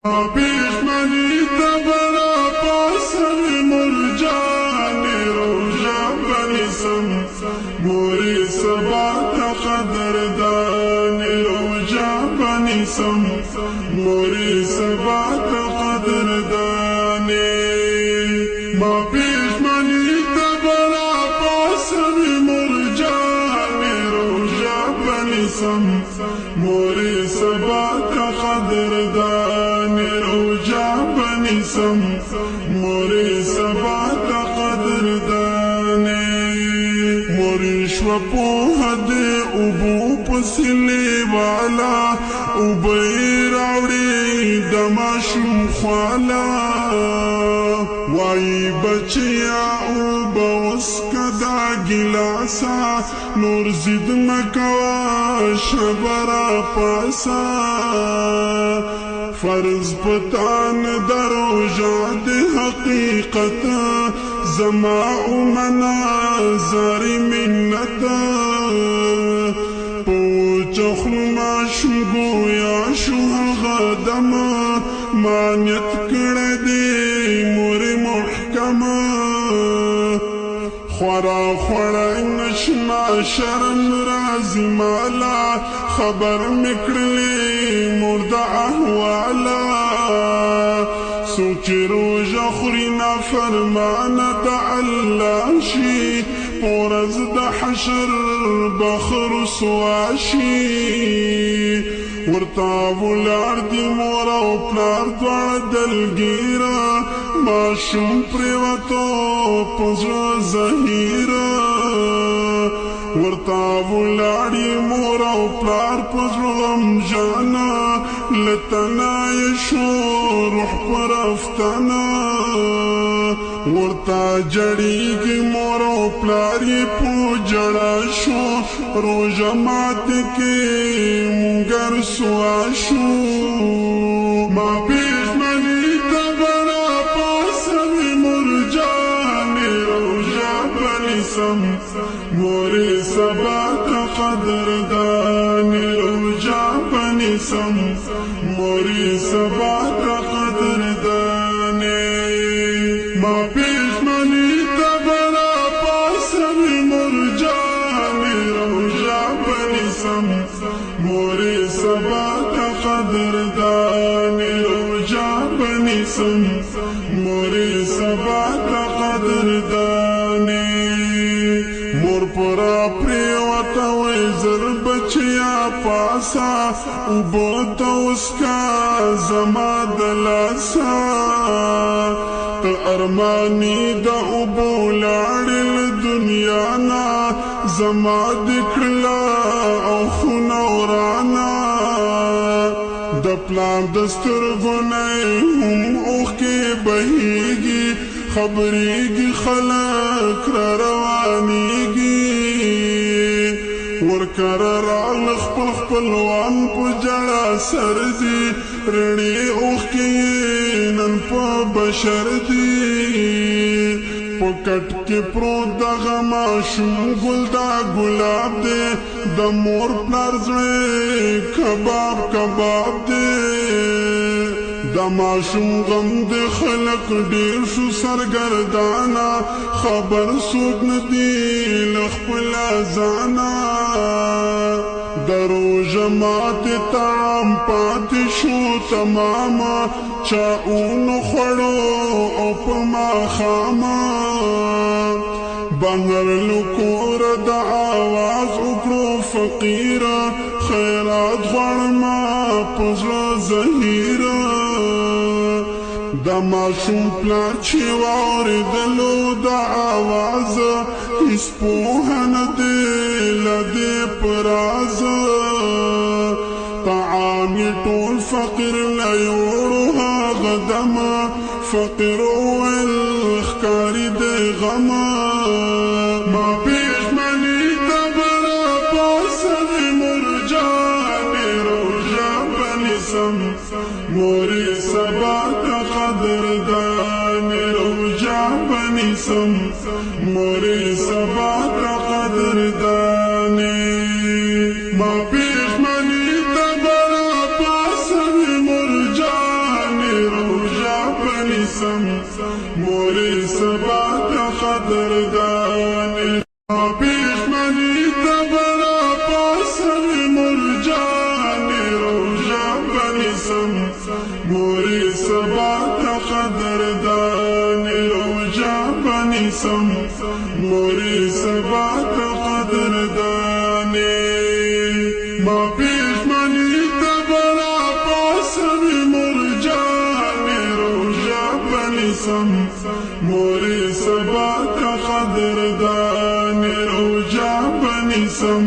پیشمنی تبرا پاسر مرجان روجا بنسم موری سبا قدردان روجا بنسم موری سبا قدردان ما پیشمنی تبرا پاسر مرجان روجا بنسم موری سبا قدردان موری سبا قدردان موری شوپوه دے اوبو پسلی والا اوبی راوڑی دماشم خوالا وائی بچیا اوبا اسکدا گلاسا نور زد مکوا شبرا پاسا فرض پتان دروجا دے حقیقت زما مناظر منتا پوچ خلماشم گویا شو غدم مانیت کردی مور محکم خورا خورا نشما شرم رازی مالا خبر مکڑلی مرد احوالا سوچ روجا خورینا فرمانا دا اللہ شی پورز دا حشر بخر سواشی ورطاو لارد مورا و پلار دوار دلگیرا ماشم پریواتو پزر زہیرا ورطاو لاری مورا و پلار پزر غم جانا لتنا یشو روح پر افتنا ورطا جڑی کی مورا و پلاری پو جڑا شو روجا مات کے مگر سواشو ما پیشمنی تبرا پاسم مرجان روجا بنسم موری سبا قدردان روجا بنسم موری سبا قدردان ما پیشمنی تبرا پاسم مرجان روجا بنسم موری سبا قدردان روجا بنسم موری سبا قدردان مور پرا پریوتا ویزر بچیا پاسا اوبوتا اسکا زما دلاسا تا ارمانی دا اوبو لاڑل دنیا نا زما دکلا او خنورانا دا پلان دستر گنائی هم اوخ کے بہیگی خبریگی خلق را روانیگی ورکر رال خپل خپلوان پو جڑا سردی رڑی اوخ کی نن پو بشر دی پکٹ کے پرو دا غماشم گل دا گلاب دے دا مور پلار زڑے کباب کباب دے دا معشوم غم دے خلق دیر شو سرگردانا خبر سوک ندی لخپلا زانا درو جماعت تام پات شو تماما چاون خڑو اپما خاما بنگر لکور دا آواز اکڑو فقیرا خیرات غرما پزر زہیرا دا معشوم پلار چی واری دلو دا آواز اس پوہن دل دے پراز طعامی طول فقر لیوروها غدم فقر والخکاری دے غما ما پیشمنی تبرا پاسم مرجان روجا بنسم موری سبا قدردان روجا بنسم موری سبا قدردان ما پیشمنی تبرا پاسم مرجان سم موري سبا قدرداني پیش منی تبرا پاسم مرجانی روجا بنی سم موری سبا قدردانی روجا بنی سم موری سبا قدردانی ما پیش منی تبرا پاسم مرجانی روجا بنی سم موری سبا قدردانی روجا بنی سم